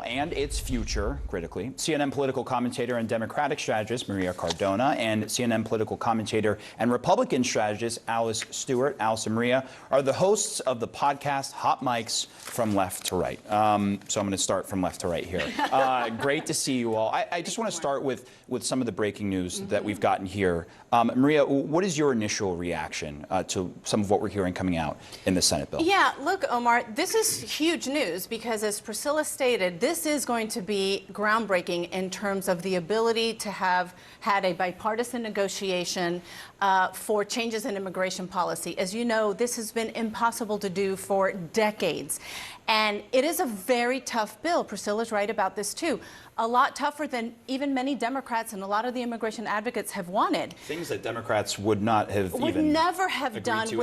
and its future, critically. CNN political commentator and Democratic strategist Maria Cardona and CNN political commentator and Republican strategist Alice Stewart, Alice and Maria, are the hosts of the podcast Hot Mics from Left to Right. So I'm going to start from left to right here. Great to see you all. I just want to start with some of the breaking news that we've gotten here. Maria, what is your initial reaction to some of what we're hearing coming out in the Senate bill? Yeah, look, Omar, this is huge news because, as Priscilla stated, this is going to be groundbreaking in terms of the ability to have had a bipartisan negotiation for changes in immigration policy. As you know, this has been impossible to do for decades. And it is a very tough bill. Priscilla's right about this, too. A lot tougher than even many Democrats and a lot of the immigration advocates have wanted. Things that Democrats would not have never have done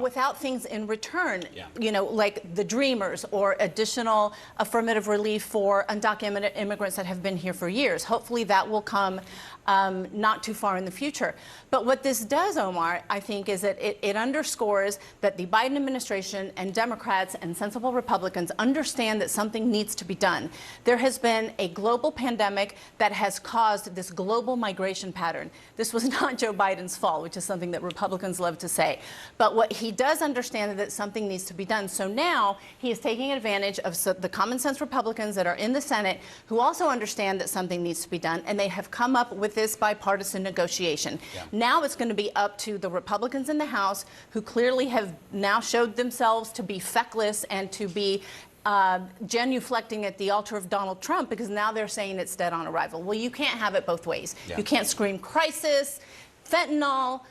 without things in return. Yeah. You know, like the Dreamers or additional affirmative relief for undocumented immigrants that have been here for years. Hopefully that will come not too far in the future. But what this does, Omar, I think, is that it underscores that the Biden administration and Democrats and sensible Republicans understand that something needs to be done. There has been a global pandemic that has caused this global migration pattern. This was not Joe Biden's fault, which is something that Republicans love to say. But what he does understand is that something needs to be done. So now he is taking advantage of the common sense Republicans that are in the Senate who also understand that something needs to be done, and they have come up with this bipartisan negotiation. Yeah. Now it's going to be up to the Republicans in the House, who clearly have now showed themselves to be feckless and to be genuflecting at the altar of Donald Trump, because now they're saying it's dead on arrival. Well, you can't have it both ways. Yeah. You can't scream crisis, fentanyl,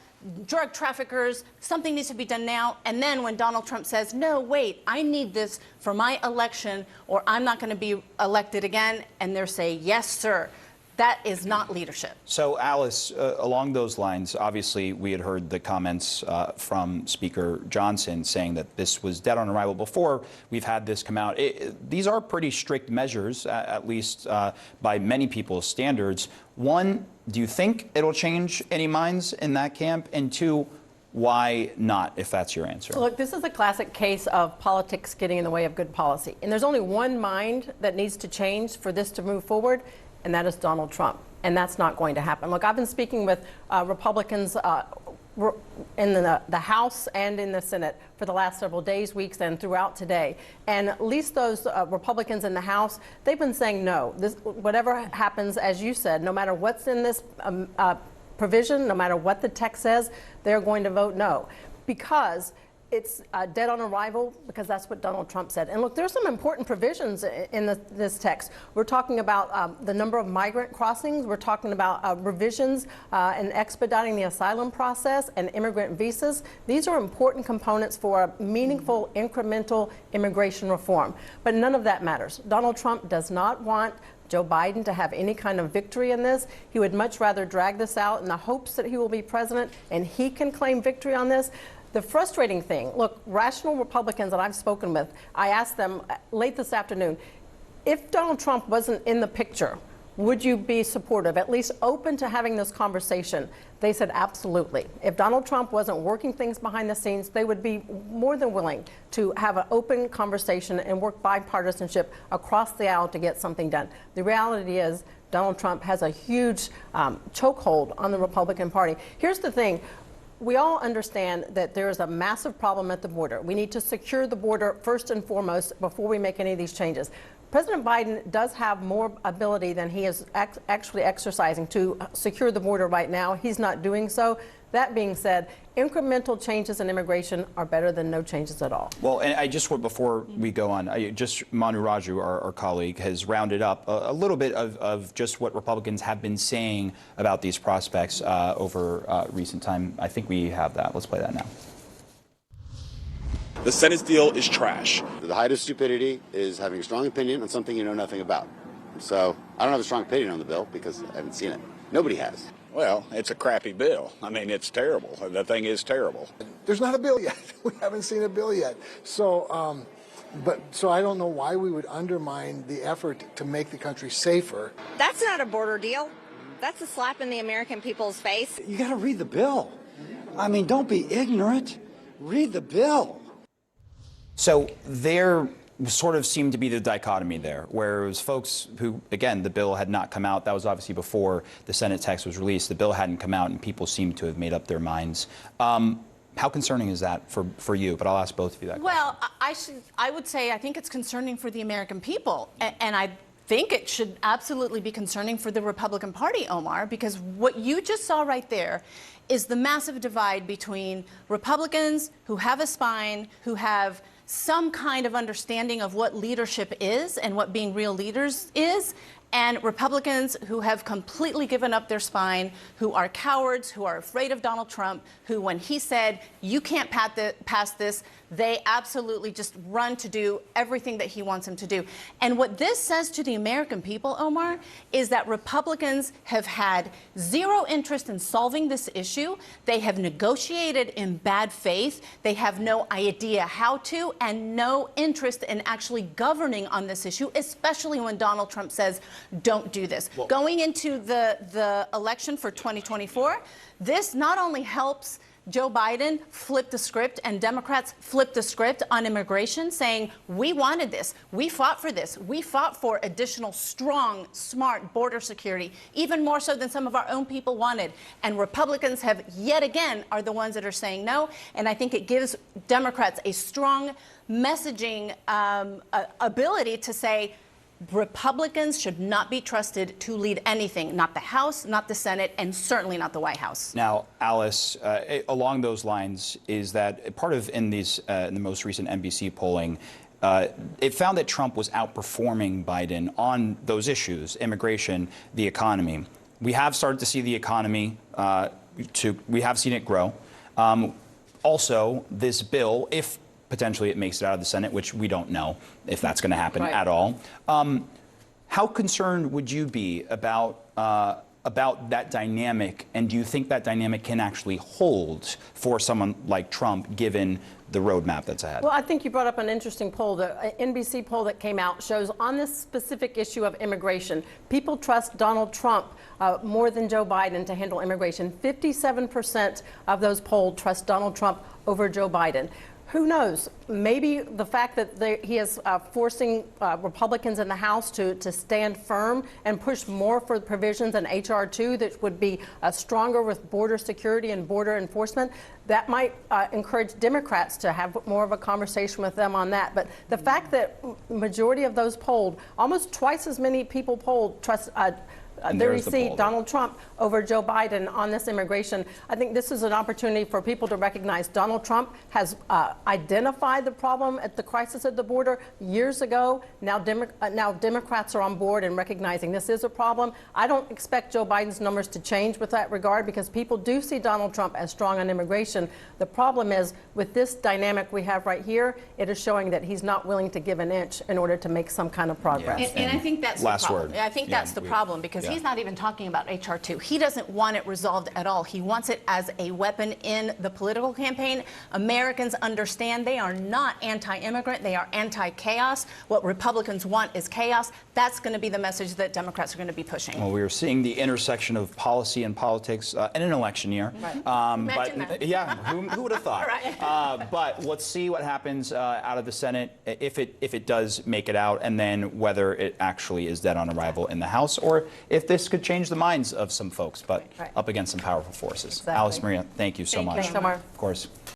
drug traffickers, something needs to be done now. And then when Donald Trump says, no, wait, I need this for my election or I'm not going to be elected again, and they're saying, yes, sir. That is not leadership. So, Alice, along those lines, obviously, we had heard the comments from Speaker Johnson saying that this was dead on arrival before we've had this come out. These are pretty strict measures, at least by many people's standards. One, do you think it'll change any minds in that camp? And two, why not, if that's your answer? Look, this is a classic case of politics getting in the way of good policy. And there's only one mind that needs to change for this to move forward, and that is Donald Trump. And that's not going to happen. Look, I've been speaking with Republicans in the House and in the Senate for the last several days, weeks, and throughout today. And at least those Republicans in the House, they've been saying no. Whatever happens, as you said, no matter what's in this provision, no matter what the text says, they're going to vote no. Because it's dead on arrival, because that's what Donald Trump said. And look, there's some important provisions in this text. We're talking about the number of migrant crossings. We're talking about revisions and expediting the asylum process and immigrant visas. These are important components for a meaningful, incremental immigration reform. But none of that matters. Donald Trump does not want Joe Biden to have any kind of victory in this. He would much rather drag this out in the hopes that he will be president and he can claim victory on this. The frustrating thing, look, rational Republicans that I've spoken with, I asked them late this afternoon, if Donald Trump wasn't in the picture, would you be supportive, at least open to having this conversation? They said absolutely. If Donald Trump wasn't working things behind the scenes, they would be more than willing to have an open conversation and work bipartisanship across the aisle to get something done. The reality is Donald Trump has a huge chokehold on the Republican Party. Here's the thing. We all understand that there is a massive problem at the border. We need to secure the border first and foremost before we make any of these changes. President Biden does have more ability than he is actually exercising to secure the border right now. He's not doing so. That being said, incremental changes in immigration are better than no changes at all. Well, and I just want, before we go on, Manu Raju, our colleague, has rounded up a little bit of just what Republicans have been saying about these prospects over recent time. I think we have that. Let's play that now. The Senate deal is trash. The height of stupidity is having a strong opinion on something you know nothing about. So I don't have a strong opinion on the bill because I haven't seen it. Nobody has. Well, it's a crappy bill. I mean, it's terrible. The thing is terrible. There's not a bill yet. We haven't seen a bill yet. So, so I don't know why we would undermine the effort to make the country safer. That's not a border deal. That's a slap in the American people's face. You got to read the bill. I mean, don't be ignorant. Read the bill. So they're sort of seemed to be the dichotomy there, where it was folks who, again, the bill had not come out. That was obviously before the Senate text was released. The bill hadn't come out, and people seemed to have made up their minds. How concerning is that for you? But I'll ask both of you that question. Well, I would say I think it's concerning for the American people, and I think it should absolutely be concerning for the Republican Party, Omar, because what you just saw right there is the massive divide between Republicans who have a spine, who have some kind of understanding of what leadership is and what being real leaders is, and Republicans who have completely given up their spine, who are cowards, who are afraid of Donald Trump, who, when he said, you can't pass this, they absolutely just run to do everything that he wants them to do. And what this says to the American people, Omar, is that Republicans have had zero interest in solving this issue. They have negotiated in bad faith. They have no idea how to, and no interest in actually governing on this issue, especially when Donald Trump says, don't do this. Well, going into the election for 2024, this not only helps Joe Biden flip the script and Democrats flip the script on immigration, saying, we wanted this, we fought for this, we fought for additional strong, smart border security, even more so than some of our own people wanted. And Republicans have yet again are the ones that are saying no. And I think it gives Democrats a strong messaging ability to say, Republicans should not be trusted to lead anything, not the House, not the Senate, and certainly not the White House. Now, Alice, along those lines, is that part of in the most recent NBC polling, it found that Trump was outperforming Biden on those issues, immigration, the economy. We have started to see the economy, we have seen it grow. Also, this bill, if potentially it makes it out of the Senate, which we don't know if that's going to happen at all. How concerned would you be about that dynamic, and do you think that dynamic can actually hold for someone like Trump, given the roadmap that's ahead? Well, I think you brought up an interesting poll. The NBC poll that came out shows on this specific issue of immigration, people trust Donald Trump more than Joe Biden to handle immigration. 57% of those polled trust Donald Trump over Joe Biden. Who knows? Maybe the fact that he is forcing Republicans in the House to stand firm and push more for provisions in H.R. 2 that would be stronger with border security and border enforcement, that might encourage Democrats to have more of a conversation with them on that. But the fact that majority of those polled, almost twice as many people polled, trust there you see Donald Trump over Joe Biden on this immigration. I think this is an opportunity for people to recognize Donald Trump has identified the problem at the crisis at the border years ago. Now Democrats are on board and recognizing this is a problem. I don't expect Joe Biden's numbers to change with that regard, because people do see Donald Trump as strong on immigration. The problem is, with this dynamic we have right here, it is showing that he's not willing to give an inch in order to make some kind of progress. Yeah. And I think that's last the problem. word. I think that's the problem, because he's not even talking about H.R. 2. He doesn't want it resolved at all. He wants it as a weapon in the political campaign. Americans understand they are not anti-immigrant. They are anti-chaos. What Republicans want is chaos. That's going to be the message that Democrats are going to be pushing. Well, we are seeing the intersection of policy and politics in an election year. Right. But that. yeah, who would have thought? Right. But let's see what happens out of the Senate, if it does make it out, and then whether it actually is dead on arrival in the House, or if this could change the minds of some folks, but up against some powerful forces. Exactly. Alice Maria, thank you so much. Thanks, Omar. Of course.